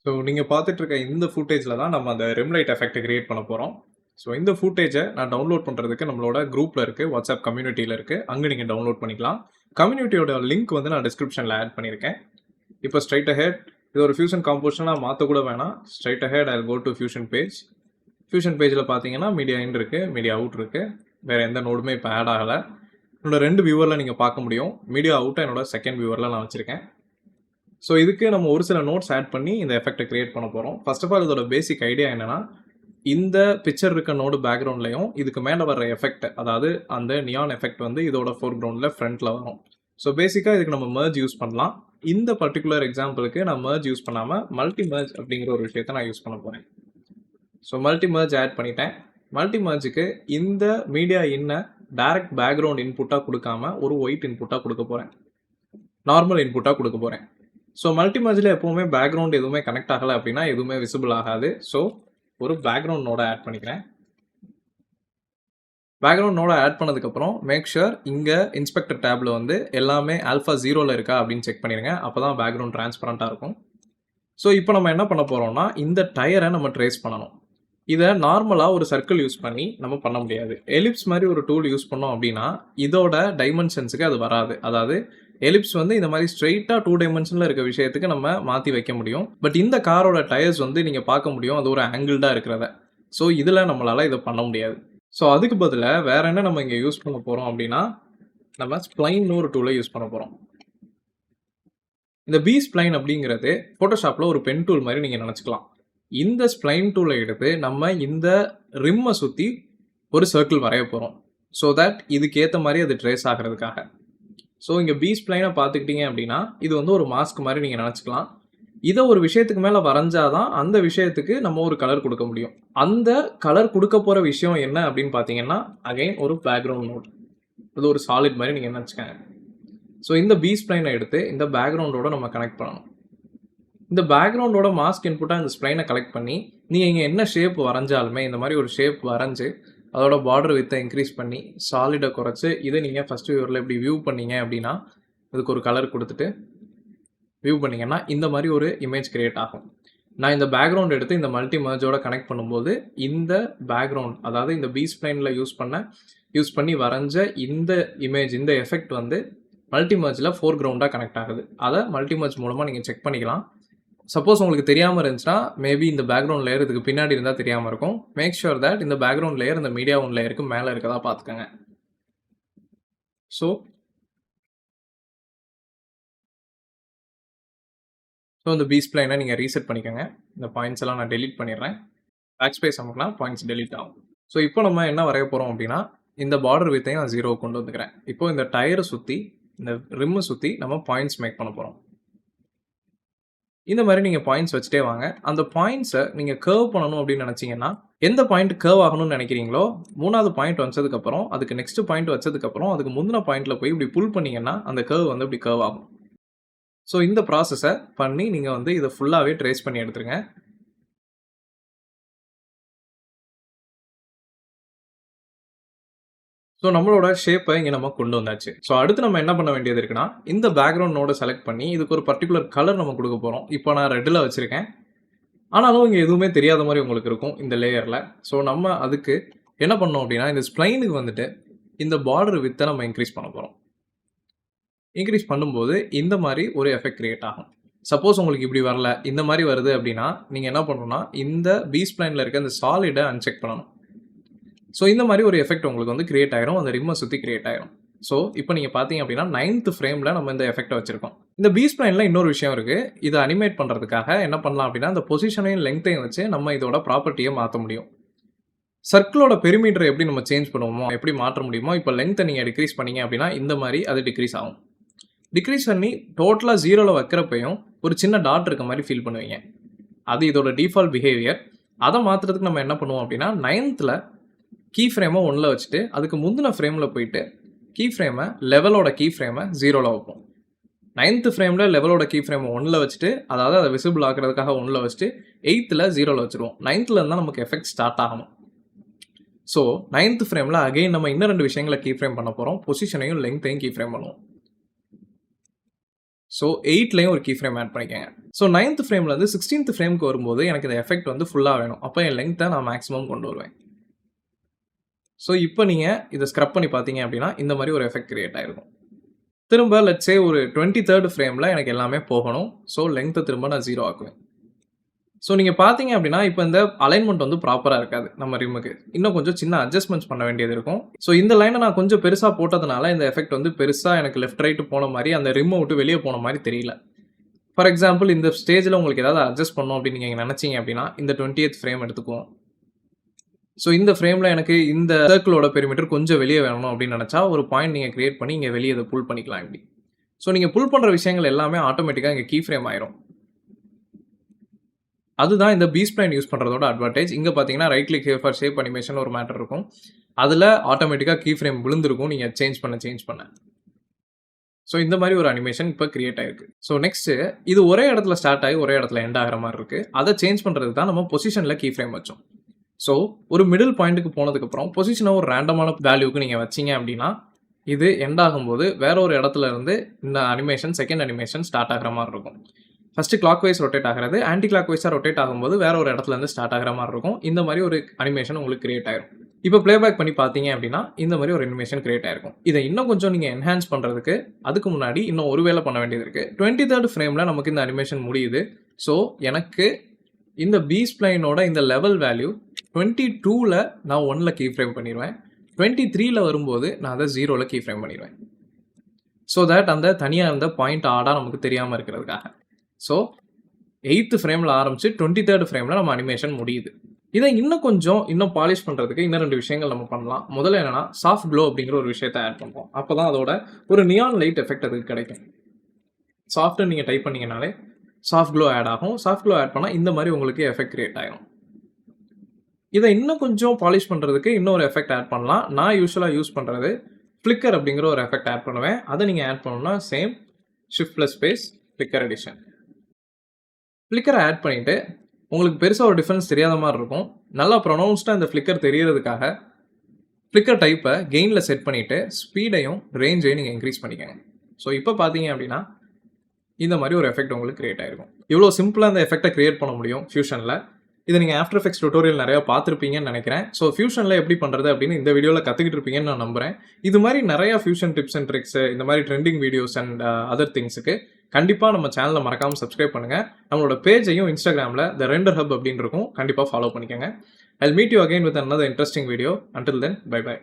So நீங்க பார்த்துட்டு இருக்க இந்த ஃபுட்டேஜ்ல தான் நம்ம அந்த ரிம் லைட் எஃபெக்ட் கிரியேட் பண்ண போறோம். ஸோ இந்த ஃபுட்டேஜை நான் டவுன்லோட் பண்றதுக்கு நம்மளோட குரூப்ல இருக்கு. வாட்ஸ்அப் கம்யூனிட்டில இருக்கு. அங்க நீங்க டவுன்லோட் பண்ணிக்கலாம். கம்யூனிட்டியோட லிங்க் வந்து நான் டிஸ்கிரிப்ஷன்ல ஆட் பண்ணியிருக்கேன். இப்போ ஸ்ட்ரைட் அஹெட் இது ஒரு ஃபியூஷன் காம்போசிஷனா மாற்ற கூட வேணாம். Straight ahead I go to fusion page. Fusion பேஜில் பார்த்தீங்கன்னா மீடியா இன் இருக்கு, மீடியா அவுட் இருக்கு. வேற எந்த நோடுமே இப்போ ஆட் ஆகலை. என்னோட 2 வியூவரில் நீங்கள் பார்க்க முடியும். மீடியா அவுட்டை என்னோட செகண்ட் வியூவரில் நான் வச்சிருக்கேன். ஸோ இதுக்கு நம்ம ஒரு சில நோட்ஸ் ஆட் பண்ணி இந்த எஃபெக்ட்டை கிரியேட் பண்ண போகிறோம். ஃபர்ஸ்ட் ஆஃப் ஆல் இதோட பேசிக் ஐடியா என்னன்னா, இந்த பிக்சர் இருக்க நோடு பேக்ரவுண்ட்லையும் இதுக்கு மேலே வர எஃபெக்ட், அதாவது அந்த நியான் எஃபெக்ட் வந்து இதோட ஃபோர்க்ரவுண்டில் ஃப்ரண்ட்டில் வரும். ஸோ பேசிக்காக இதுக்கு நம்ம மெர்ஜ் யூஸ் பண்ணலாம். இந்த பர்டிகுலர் எக்ஸாம்பிளுக்கு நான் மெர்ஜ் யூஸ் பண்ணாமல் மல்டி மெர்ஜ் அப்படிங்கிற ஒரு விஷயத்தை நான் யூஸ் பண்ண போகிறேன். ஸோ மல்டி மெர்ஜ் ஆட் பண்ணிட்டேன். மல்டி மெர்ஜுக்கு இந்த மீடியா இன்னை டைரக்ட் பேக்ரவுண்ட் இன்புட்டாக கொடுக்காம ஒரு ஒயிட் இன்புட்டாக கொடுக்க போகிறேன். நார்மல் இன்புட்டாக கொடுக்க போகிறேன். ஸோ மல்டி மெர்ஜில் எப்போவுமே பேக்ரவுண்ட் எதுவுமே கனெக்ட் ஆகலை அப்படின்னா எதுவுமே விசிபிள் ஆகாது. ஸோ ஒரு பேக்ரவுண்ட் நோட ஆட் பண்ணிக்கிறேன். பேக்ரவுண்ட் நோட ஆட் பண்ணதுக்கப்புறம் மேக் ஷுர் இங்கே இன்ஸ்பெக்டர் டேப்ல வந்து எல்லாமே ஆல்ஃபா 0ல் இருக்கா அப்படின்னு செக் பண்ணிடுங்க. அப்போ தான் பேக்ரவுண்ட் டிரான்ஸ்பரண்ட்டாக இருக்கும். ஸோ இப்போ நம்ம என்ன பண்ண போகிறோம்னா, இந்த டயரை நம்ம ட்ரேஸ் பண்ணணும். இதை நார்மலாக ஒரு சர்க்கிள் யூஸ் பண்ணி நம்ம பண்ண முடியாது. எலிப்ஸ் மாதிரி ஒரு டூல் யூஸ் பண்ணோம் அப்படின்னா இதோட டைமென்ஷன்ஸுக்கு அது வராது. அதாவது எலிப்ஸ் வந்து இந்த மாதிரி ஸ்ட்ரெயிட்டாக 2 டைமென்ஷனில் இருக்க விஷயத்துக்கு நம்ம மாற்றி வைக்க முடியும். பட் இந்த காரோட டயர்ஸ் வந்து நீங்கள் பார்க்க முடியும், அது ஒரு ஆங்கிள்டாக இருக்கிறத. ஸோ இதில் நம்மளால் இதை பண்ண முடியாது. ஸோ அதுக்கு பதிலாக வேற என்ன நம்ம இங்கே யூஸ் பண்ண போகிறோம் அப்படின்னா, நம்ம ஸ்ப்ளைன்னு ஒரு டூலை யூஸ் பண்ண போகிறோம். இந்த பி ஸ்ப்ளைன் அப்படிங்கிறது ஃபோட்டோஷாப்பில் ஒரு பென் டூல் மாதிரி நீங்கள் நினச்சிக்கலாம். இந்த ஸ்ப்ளைன் டூலை எடுத்து நம்ம இந்த ரிம்மை சுற்றி ஒரு சர்க்கிள் வரைய போகிறோம். ஸோ தட் இதுக்கு ஏற்ற மாதிரி அது ட்ரேஸ் ஆகிறதுக்காக. ஸோ இங்கே பி ஸ்ப்ளைனை பார்த்துக்கிட்டீங்க அப்படின்னா இது வந்து ஒரு மாஸ்க் மாதிரி நீங்கள் நினச்சிக்கலாம். இதை ஒரு விஷயத்துக்கு மேலே வரைஞ்சாதான் அந்த விஷயத்துக்கு நம்ம ஒரு கலர் கொடுக்க முடியும். அந்த கலர் கொடுக்க போகிற விஷயம் என்ன அப்படின்னு பார்த்தீங்கன்னா, அகைன் ஒரு பேக்ரவுண்ட் நோட். அது ஒரு சாலிட் மாதிரி நீங்கள் நினச்சிக்கங்க. ஸோ இந்த பி ஸ்ப்ளைனை எடுத்து இந்த பேக்ரவுண்டோட நம்ம கனெக்ட் பண்ணணும். இந்த பேக்ரவுண்டோட மாஸ்க் இன்புட்டாக இந்த ஸ்ப்ளைனை கலெக்ட் பண்ணி நீங்கள் இங்கே என்ன ஷேப் வரைஞ்சாலுமே இந்த மாதிரி ஒரு ஷேப் வரைஞ்சி அதோட பார்டர் வித்தை இன்க்ரீஸ் பண்ணி சாலிடை குறைச்சி இதை நீங்கள் ஃபஸ்ட் வியூவரில் இப்படி வியூ பண்ணீங்க அப்படின்னா அதுக்கு ஒரு கலர் கொடுத்துட்டு வியூ பண்ணிங்கன்னா இந்த மாதிரி ஒரு இமேஜ் கிரியேட் ஆகும். நான் இந்த பேக்ரவுண்ட் எடுத்து இந்த மல்டி மெர்ஜோட கனெக்ட் பண்ணும்போது இந்த பேக்ரவுண்ட், அதாவது இந்த பி ஸ்ப்ளைனில் யூஸ் பண்ணி வரைஞ்ச இந்த இமேஜ், இந்த எஃபெக்ட் வந்து மல்டி மெர்ஜில் ஃபோர்க்ரவுண்டாக கனெக்ட் ஆகுது. அதை மல்டி மெர்ஜ் மூலமாக நீங்கள் செக் பண்ணிக்கலாம். சப்போஸ் உங்களுக்கு தெரியாமல் இருந்துச்சுன்னா மேபி இந்த பேக்ரவுண்ட் லேயர் இதுக்கு பின்னாடி இருந்தால் தெரியாமல் இருக்கும். மேக் ஷுர் தட் இந்த பேக்ரவுண்ட் லேயர் இந்த மீடியா ஒன் லேயருக்கு மேலே இருக்கதா பார்த்துக்கோங்க. ஸோ இந்த பி ஸ்ப்ளைனை நீங்கள் ரீசெட் பண்ணிக்கோங்க. இந்த பாயிண்ட்ஸ் எல்லாம் நான் டெலீட் பண்ணிடுறேன். பேக் ஸ்பேஸ் அமுக்குனா பாயிண்ட்ஸ் டெலீட் ஆகும். ஸோ இப்போ நம்ம என்ன வரைய போகிறோம் அப்படின்னா, இந்த பார்டர் வித்தையும் நான் 0 கொண்டு வந்துக்கிறேன். இப்போ இந்த டயரை சுற்றி, இந்த ரிம்மை சுற்றி நம்ம பாயிண்ட்ஸ் மேக் பண்ண போகிறோம். இந்த மாதிரி நீங்கள் பாயிண்ட்ஸ் வச்சுட்டே வாங்க. அந்த பாயிண்ட்ஸை நீங்கள் கர்வ் பண்ணணும் அப்படின்னு நினச்சிங்கன்னா, எந்த பாயிண்ட் கர்வ் ஆகணும்னு நினைக்கிறீங்களோ 3வது பாயிண்ட் வச்சதுக்கப்புறம் அதுக்கு நெக்ஸ்ட் பாயிண்ட் வச்சதுக்கப்புறம் அதுக்கு முந்தின பாயிண்ட்டில் போய் இப்படி புல் பண்ணிங்கன்னா அந்த கர்வ் வந்து இப்படி கர்வ் ஆகும். ஸோ இந்த ப்ராசஸை பண்ணி நீங்கள் வந்து இதை ஃபுல்லாகவே ட்ரேஸ் பண்ணி எடுத்துருங்க. ஸோ நம்மளோட ஷேப்பை இங்கே நம்ம கொண்டு வந்தாச்சு. ஸோ அடுத்து நம்ம என்ன பண்ண வேண்டியது இருக்குன்னா, இந்த பேக்ரவுண்ட் நோட செலக்ட் பண்ணி இதுக்கு ஒரு பர்டிகுலர் கலர் நம்ம கொடுக்க போகிறோம். இப்போ நான் ரெட்டில் வச்சுருக்கேன். ஆனாலும் இங்கே எதுவுமே தெரியாத மாதிரி உங்களுக்கு இருக்கும் இந்த லேயரில். ஸோ நம்ம அதுக்கு என்ன பண்ணோம் அப்படின்னா, இந்த ஸ்ப்ளைனுக்கு வந்துட்டு இந்த பார்டர் வித்தை நம்ம இன்க்ரீஸ் பண்ண போகிறோம். இன்க்ரீஸ் பண்ணும்போது இந்த மாதிரி ஒரு எஃபெக்ட் கிரியேட் ஆகும். சப்போஸ் உங்களுக்கு இப்படி வரல, இந்த மாதிரி வருது அப்படின்னா நீங்கள் என்ன பண்ணணும்னா, இந்த பி ஸ்ப்ளைனில் இருக்க இந்த சாலிடை அன்செக் பண்ணணும். ஸோ இந்த மாதிரி ஒரு எஃபெக்ட் உங்களுக்கு வந்து கிரியேட் ஆயிரும். அந்த ரிம்மை சுற்றி கிரியேட் ஆயிரும். ஸோ இப்போ நீங்கள் பார்த்தீங்க அப்படின்னா 9th ஃப்ரேமில் நம்ம இந்த எஃபெக்ட்டை வச்சிருக்கோம். இந்த பி ஸ்ப்ளைனில் இன்னொரு விஷயம் இருக்குது. இதை அனிமேட் பண்ணுறதுக்காக என்ன பண்ணலாம் அப்படின்னா, இந்த பொசிஷனையும் லெங்த்தையும் வச்சு நம்ம இதோட ப்ராப்பர்ட்டியை மாற்ற முடியும். சர்க்கிளோட பெரிமீட்டரை எப்படி நம்ம சேஞ்ச் பண்ணுவோமோ, எப்படி மாற்ற முடியுமோ, இப்போ லெங்த்தை நீங்கள் டிக்ரீஸ் பண்ணீங்க அப்படின்னா இந்த மாதிரி அது டிக்ரீஸ் ஆகும். டிக்ரீஸ் பண்ணி டோட்டலாக 0ல் வைக்கிறப்பையும் ஒரு சின்ன டாட் இருக்க மாதிரி ஃபீல் பண்ணுவீங்க. அது இதோட டிஃபால்ட் பிஹேவியர். அதை மாற்றுறதுக்கு நம்ம என்ன பண்ணுவோம் அப்படின்னா, 9th கீ ஃப்ரேமை 1ல் வச்சுட்டு அதுக்கு முந்தின ஃப்ரேமில் போயிட்டு கீ ஃப்ரேமை லெவலோட கீ ஃப்ரேமை 0ல் வைப்போம். 9th ஃப்ரேமில் லெவலோட கீ ஃப்ரேமை 1ல் வச்சுட்டு, அதாவது அதை விசிபிள் ஆக்கிறதுக்காக 1ல் வச்சுட்டு 8th 0ல் வச்சுருவோம். 9th இருந்தால் நமக்கு எஃபெக்ட் ஸ்டார்ட் ஆகணும். ஸோ 9th ஃப்ரேமில் அகைன் நம்ம இன்னும் 2 விஷயங்களை கீ ஃப்ரேம் பண்ண போகிறோம். பொசிஷனையும் லெங்த்தையும் கீ ஃப்ரேம் பண்ணுவோம். ஸோ 8லயும் ஒரு கீ ஃப்ரேம் ஆட் பண்ணிக்கங்க. ஸோ 9th ஃப்ரேம்லேருந்து 16th ஃப்ரேம்க்கு வரும்போது எனக்கு இந்த எஃபெக்ட் வந்து ஃபுல்லாக வேணும். அப்போ என் லெங்த்தை நான் மேக்ஸிமம் கொண்டு வருவேன். ஸோ இப்போ நீங்கள் இதை ஸ்க்ரப் பண்ணி பார்த்தீங்க அப்படின்னா இந்த மாதிரி ஒரு எஃபெக்ட் கிரியேட் ஆகிருக்கும். திரும்ப லெட்ஸ் சே ஒரு 23rd ஃப்ரேமில் எனக்கு எல்லாமே போகணும். ஸோ லெங்த்தை திரும்ப நான் 0 ஆக்குவேன். ஸோ நீங்கள் பார்த்தீங்க அப்படின்னா இப்போ இந்த அலைன்மெண்ட் வந்து ப்ராப்பராக இருக்காது நம்ம ரிம்முக்கு. இன்னும் கொஞ்சம் சின்ன அட்ஜஸ்ட்மெண்ட்ஸ் பண்ண வேண்டியது இருக்கும். ஸோ இந்த லைனை நான் கொஞ்சம் பெருசாக போட்டதுனால இந்த எஃபெக்ட் வந்து பெருசாக எனக்கு லெஃப்ட் ரைட்டு போன மாதிரி அந்த ரிம்மை விட்டு வெளியே போன மாதிரி தெரியல. ஃபார் எக்ஸாம்பிள் இந்த ஸ்டேஜில் உங்களுக்கு ஏதாவது அட்ஜஸ்ட் பண்ணணும் அப்படின்னு நீங்கள் நினச்சிங்க அப்படின்னா இந்த 20th ஃப்ரேம் எடுத்துக்குவோம். ஸோ இந்த ஃப்ரேமில் எனக்கு இந்த சர்க்கிளோட பெரிமீட்டர் கொஞ்சம் வெளியே வேணும் அப்படின்னு நினச்சா ஒரு பாயிண்ட் நீங்கள் கிரியேட் பண்ணி இங்கே வெளியே இதை புல் பண்ணிக்கலாம் இப்படி. ஸோ நீங்கள் புல் பண்ணுற விஷயங்கள் எல்லாமே ஆட்டோமேட்டிக்காக இங்கே கீ ஃப்ரேம் ஆயிரும். அதுதான் இந்த பி ஸ்ப்ளைன் யூஸ் பண்ணுறதோட அட்வான்டேஜ். இங்கே பார்த்தீங்கன்னா right click here for shape animation ஒரு மேட்டர் இருக்கும். அதில் ஆட்டோமேட்டிக்காக கீ ஃப்ரேம் விழுந்திருக்கும் நீங்கள் சேஞ்ச் பண்ண. ஸோ இந்த மாதிரி ஒரு அனிமேஷன் இப்போ கிரியேட் ஆயிருக்கு. ஸோ நெக்ஸ்ட்டு இது ஒரே இடத்துல ஸ்டார்ட் ஆகி ஒரே இடத்துல எண்ட் ஆகிற மாதிரி இருக்குது. அதை சேஞ்ச் பண்ணுறதுக்கு தான் நம்ம பொசிஷனில் கீ ஃப்ரேம் வச்சோம். ஸோ ஒரு மிடில் பாயிண்ட்டுக்கு போனதுக்கப்புறம் பொசிஷனை ஒரு ரேண்டமான வேல்யூக்கு நீங்கள் வச்சிங்க அப்படின்னா இது எண்ட் ஆகும்போது வேற ஒரு இடத்துல இருந்து இந்த அனிமேஷன் செகண்ட் அனிமேஷன் ஸ்டார்ட் ஆகிற மாதிரி இருக்கும். ஃபஸ்ட்டு கிளாக் வைஸ் ரொட்டேட் ஆகிறது ஆன்டி கிளாக் வைஸாக ரொட்டேட் ஆகும்போது வேற ஒரு இடத்துல இருந்து ஸ்டார்ட் ஆகிற மாதிரி இருக்கும். இந்த மாதிரி ஒரு அனிமேஷன் உங்களுக்கு கிரியேட் ஆயிரும். இப்போ ப்ளேபேக் பண்ணி பார்த்தீங்க அப்படின்னா இந்த மாதிரி ஒரு அனிமேஷன் கிரியேட் ஆயிருக்கும். இதை இன்னும் கொஞ்சம் நீங்கள் என்ஹான்ஸ் பண்ணுறதுக்கு அதுக்கு முன்னாடி இன்னும் ஒரு வேலை பண்ண வேண்டியது இருக்குது. 23rd ஃப்ரேமில் நமக்கு இந்த அனிமேஷன் முடியுது. ஸோ எனக்கு இந்த பி ஸ்ப்ளைனோட இந்த லெவல் வேல்யூ 22ல் நான் 1ல் கீ ஃப்ரேம் பண்ணிடுவேன். 23ல் வரும்போது நான் அதை 0ல் கீ ஃப்ரேம் பண்ணிடுவேன். ஸோ தட் அந்த தனியாக இருந்த பாயிண்ட் ஆடாக நமக்கு தெரியாமல் இருக்கிறதுக்காக. ஸோ 8th ஃப்ரேமில் ஆரம்பித்து 23rd ஃப்ரேமில் நம்ம அனிமேஷன் முடியுது. இதை இன்னும் பாலிஷ் பண்ணுறதுக்கு இன்னும் 2 விஷயங்கள் நம்ம பண்ணலாம். முதல்ல என்னென்னா சாஃப்ட் க்ளோ அப்படிங்கிற ஒரு விஷயத்தை ஆட் பண்ணுறோம். அப்போ தான் அதோட ஒரு நியான் லைட் எஃபெக்ட் அதுக்கு கிடைக்கும். சாஃப்ட்டு நீங்கள் டைப் பண்ணிங்கனாலே சாஃப்ட் க்ளோ ஆட் ஆகும். சாஃப்ட் க்ளோ ஆட் பண்ணால் இந்த மாதிரி உங்களுக்கு எஃபெக்ட் கிரியேட் ஆகிடும். இதை இன்னும் கொஞ்சம் பாலிஷ் பண்ணுறதுக்கு இன்னொரு எஃபெக்ட் ஆட் பண்ணலாம். நான் யூஸ்வலாக யூஸ் பண்ணுறது ஃப்ளிக்கர் அப்படிங்கிற ஒரு எஃபெக்ட் ஆட் பண்ணுவேன். அதை நீங்கள் ஆட் பண்ணணும்னா same shift plus space flicker edition. ஃப்ளிக்கரை ஆட் பண்ணிவிட்டு உங்களுக்கு பெருசாக ஒரு டிஃப்ரென்ஸ் தெரியாத மாதிரி இருக்கும். நல்லா ப்ரொனவுன்ஸ்டாக இந்த ஃப்ளிக்கர் தெரியறதுக்காக ஃப்ளிக்கர் டைப்பை கெயினில் செட் பண்ணிவிட்டு ஸ்பீடையும் ரேஞ்சையும் நீங்கள் இன்க்ரீஸ் பண்ணிக்கோங்க. ஸோ இப்போ பார்த்தீங்க அப்படின்னா இந்த மாதிரி ஒரு எஃபெக்ட் உங்களுக்கு கிரியேட் ஆகிருக்கும். இவ்வளோ சிம்பிளாக இந்த எஃபெக்டை கிரியேட் பண்ண முடியும் ஃபியூஷனில். இதை நீங்கள் ஆஃப்டர் எஃபெக்ட்ஸ் டியூட்டோரியல் நிறையா பார்த்துருப்பீங்கன்னு நினைக்கிறேன். ஸோ ஃபியூஷனில் எப்படி பண்ணுறது அப்படின்னு இந்த வீடியோவில் கற்றுக்கிட்டு இருப்பீங்கன்னு நான் நம்புகிறேன். இது மாதிரி நிறையா ஃபியூஷன் டிப்ஸ் அண்ட் ட்ரிக்ஸு இந்த மாதிரி ட்ரெண்டிங் வீடியோஸ் அண்ட் அதர் திங்ஸுக்கு கண்டிப்பாக நம்ம சேனலை மறக்காமல் சப்ஸ்கிரைப் பண்ணுங்கள். நம்மளோட பேஜையும் இன்ஸ்டாகிராமில் த ரெண்டர் ஹப் அப்படின்னு இருக்கும், கண்டிப்பாக ஃபாலோ பண்ணிக்கோங்க. I'll meet you again with another interesting video. Until then, bye bye.